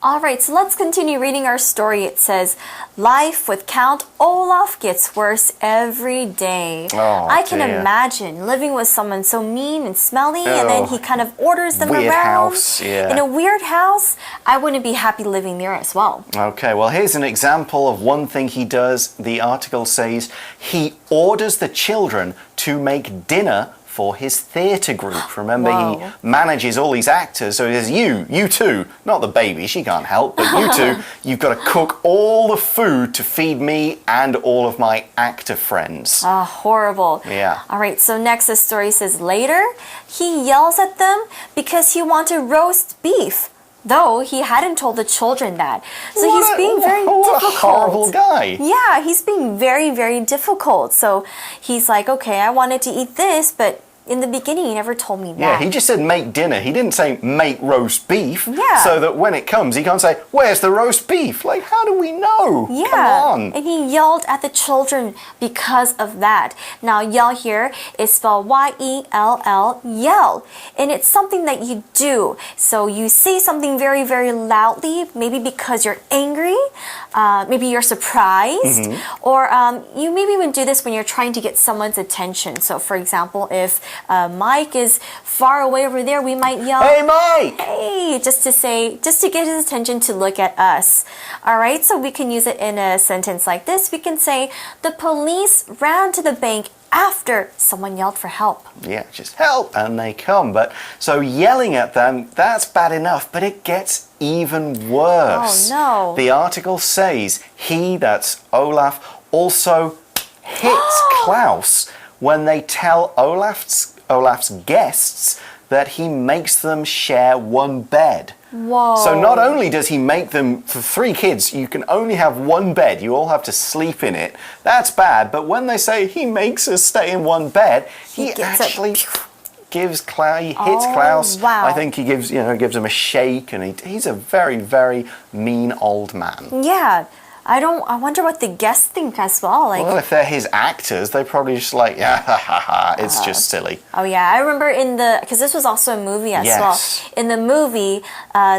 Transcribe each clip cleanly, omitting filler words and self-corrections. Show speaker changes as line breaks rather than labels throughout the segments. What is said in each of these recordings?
All right, so let's continue reading our story. It says, life with Count Olaf gets worse every day.
Oh,
I can
dear.
imagine living with someone so mean and smelly, and then he kind of orders them
weird
around.
House, yeah.
In a weird house. I wouldn't be happy living there as well.
Okay, well, here's an example of one thing he does. The article says he orders the children to make dinner for his theatre group. Remember, he manages all these actors, so he says, you two, not the baby, she can't help, but you two, you've got to cook all the food to feed me and all of my actor friends.
Ah, horrible.
Yeah.
All right, so next the story says, later, he yells at them because he wanted roast beef. Though he hadn't told the children that. So he's being very difficult.
What a horrible guy.
Yeah, he's being very, very difficult. So he's like, okay, I wanted to eat this, but in the beginning, he never told me that.
Yeah, he just said make dinner. He didn't say make roast beef.
Yeah.
So that when it comes, he can't say, where's the roast beef? Like, how do we know?
Yeah.
Come on.
And he yelled at the children because of that. Now, yell here is spelled Y-E-L-L, yell. And it's something that you do. So you say something very, very loudly, maybe because you're angry, maybe you're surprised, or you maybe even do this when you're trying to get someone's attention. So, for example, if Mike is far away over there, we might yell,
Hey, Mike!
Hey, just to get his attention to look at us. All right, so we can use it in a sentence like this. We can say, the police ran to the bank after someone yelled for help.
Yeah, just help, and they come. But so yelling at them, that's bad enough, but it gets even worse.
Oh, no.
The article says he, that's Olaf, also hits Klaus when they tell Olaf's guests that he makes them share one bed.
Whoa.
So not only does he make them, for 3 kids, you can only have one bed, you all have to sleep in it. That's bad, but when they say he makes us stay in one bed, he actually hits Klaus.
Wow.
I think he gives him a shake, and he's a very, very mean old man.
Yeah. I wonder what the guests think as well. Like,
well, if they're his actors, they probably just like, yeah, ha, ha, ha, it's just silly.
Oh, yeah. I remember because this was also a movie as
Yes.
well. In the movie,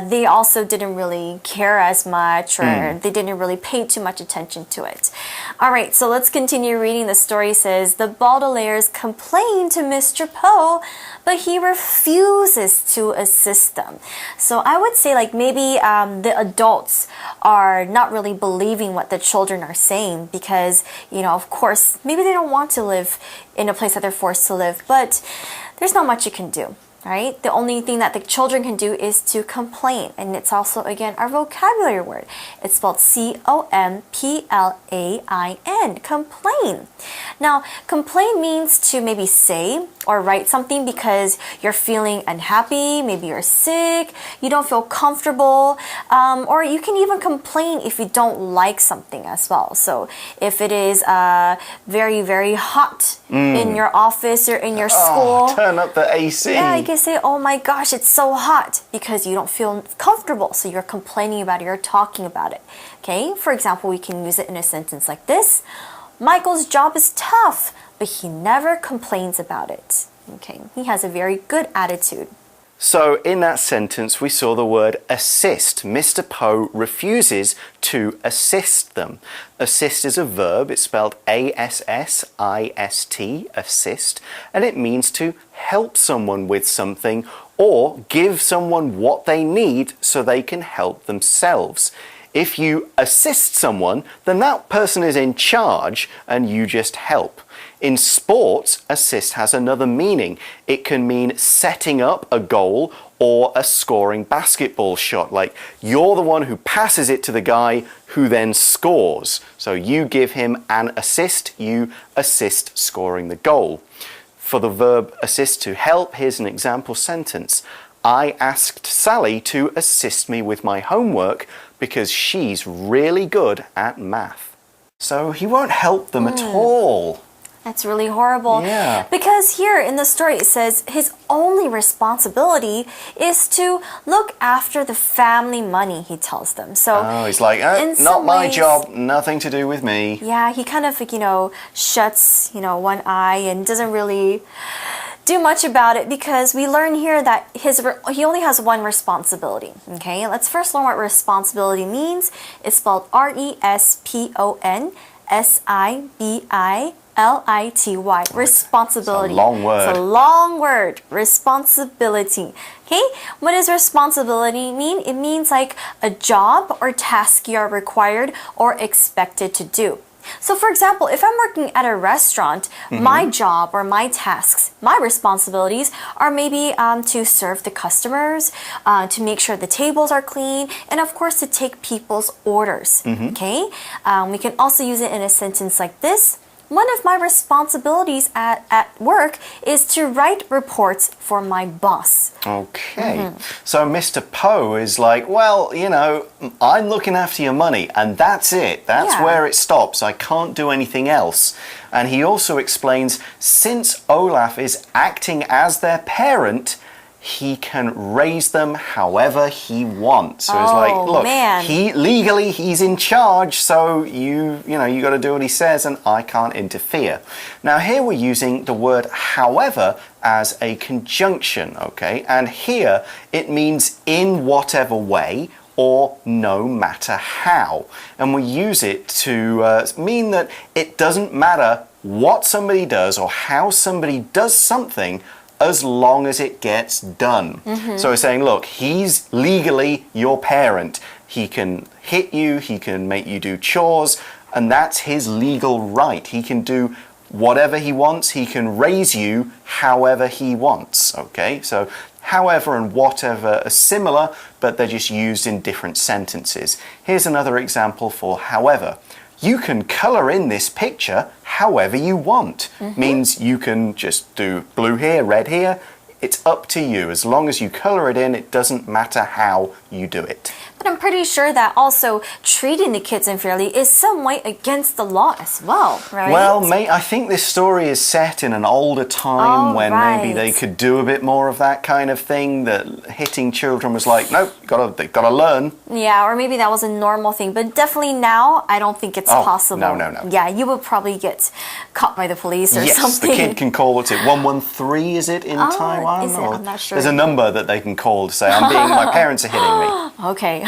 they also didn't really care as much, or they didn't really pay too much attention to it. All right, so let's continue reading. The story says, the Baudelaires complain to Mr. Poe, but he refuses to assist them. So I would say like maybe the adults are not really believing what the children are saying because, of course, maybe they don't want to live in a place that they're forced to live, but there's not much you can do. Right? The only thing that the children can do is to complain. And it's also, again, our vocabulary word. It's spelled C-O-M-P-L-A-I-N. Complain. Now, complain means to maybe say or write something because you're feeling unhappy, maybe you're sick, you don't feel comfortable, or you can even complain if you don't like something as well. So if it is very, very hot in your office or in your school.
Turn up the AC.
Yeah, you can say, oh my gosh, it's so hot because you don't feel comfortable. So you're complaining about it, you're talking about it. Okay, for example, we can use it in a sentence like this. Michael's job is tough, but he never complains about it. Okay, he has a very good attitude.
So in that sentence, we saw the word assist. Mr. Poe refuses to assist them. Assist is a verb. It's spelled A-S-S-I-S-T, assist, and it means to help someone with something or give someone what they need so they can help themselves. If you assist someone, then that person is in charge and you just help. In sports, assist has another meaning. It can mean setting up a goal or a scoring basketball shot. Like you're the one who passes it to the guy who then scores. So you give him an assist, you assist scoring the goal. For the verb assist, to help, here's an example sentence. I asked Sally to assist me with my homework because she's really good at math. So he won't help them at all.
That's really horrible.
Yeah.
Because here in the story it says his only responsibility is to look after the family money, he tells them. So
he's like, not my job, nothing to do with me.
Yeah, he kind of, shuts, one eye and doesn't really do much about it because we learn here that he only has one responsibility. Okay, let's first learn what responsibility means. It's spelled R-E-S-P-O-N-S-I-B-I-L-I-T-Y. Responsibility.
It's a long word.
It's a long word. Responsibility. Okay, what does responsibility mean? It means like a job or task you are required or expected to do. So for example, if I'm working at a restaurant, my job or my tasks, my responsibilities are maybe to serve the customers, to make sure the tables are clean, and of course to take people's orders. Okay, we can also use it in a sentence like this. One of my responsibilities at work is to write reports for my boss.
Okay, so Mr. Poe is like, well, you know, I'm looking after your money and that's it. That's where it stops. I can't do anything else. And he also explains, since Olaf is acting as their parent, he can raise them however he wants. So it's like, look, he's in charge, so you got to do what he says and I can't interfere. Now here we're using the word however as a conjunction, okay? And here it means in whatever way or no matter how. And we use it to mean that it doesn't matter what somebody does or how somebody does something as long as it gets done. So we're saying, look, he's legally your parent. He can hit you, he can make you do chores, and that's his legal right. He can do whatever he wants, he can raise you however he wants, okay? So however and whatever are similar, but they're just used in different sentences. Here's another example for however. You can color in this picture however you want. Means you can just do blue here, red here. It's up to you. As long as you color it in, it doesn't matter how you do it.
But I'm pretty sure that also treating the kids unfairly is some way against the law as well, right?
Well, I think this story is set in an older time when maybe they could do a bit more of that kind of thing. That hitting children was like, nope, they've got to learn.
Yeah, or maybe that was a normal thing. But definitely now, I don't think it's possible.
No.
Yeah, you would probably get caught by the police or something.
Yes, the kid can call, what's it, 113 is it in Taiwan?
Is it? I'm not sure.
There's a number that they can call to say, my parents are hitting me.
Okay.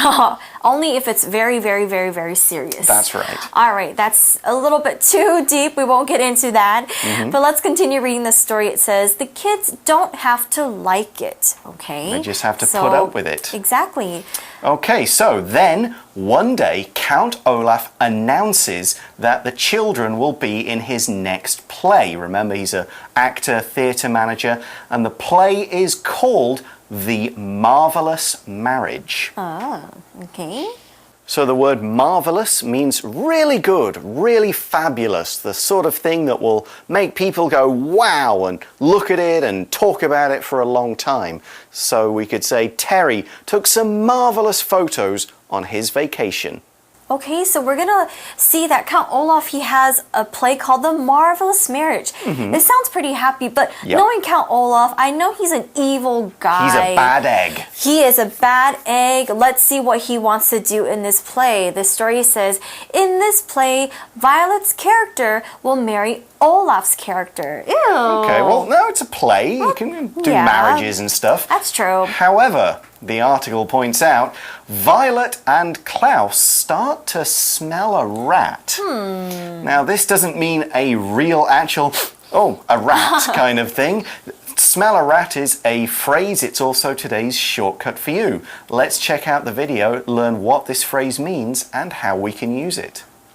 Only if it's very, very, very, very serious.
That's right.
All right, that's a little bit too deep. We won't get into that. But let's continue reading the story. It says, the kids don't have to like it, okay?
They just have to put up with it.
Exactly.
Okay, so then one day Count Olaf announces that the children will be in his next play. Remember, he's an actor, theatre manager, and the play is called The Marvelous Marriage.
Oh, okay.
So the word marvelous means really good, really fabulous, the sort of thing that will make people go wow and look at it and talk about it for a long time. So we could say Terry took some marvelous photos on his vacation.
Okay, so we're gonna see that Count Olaf, he has a play called The Marvelous Marriage. It sounds pretty happy, but knowing Count Olaf, I know he's an evil guy.
He's a bad egg.
He is a bad egg. Let's see what he wants to do in this play. The story says, in this play, Violet's character will marry Olaf's character. Ew.
Okay, well, no, it's a play. You can do marriages and stuff.
That's true.
However, the article points out, Violet and Klaus start to smell a rat. Now, this doesn't mean a real, actual, a rat kind of thing. Smell a rat is a phrase. It's also today's shortcut for you. Let's check out the video, learn what this phrase means, and how we can use it.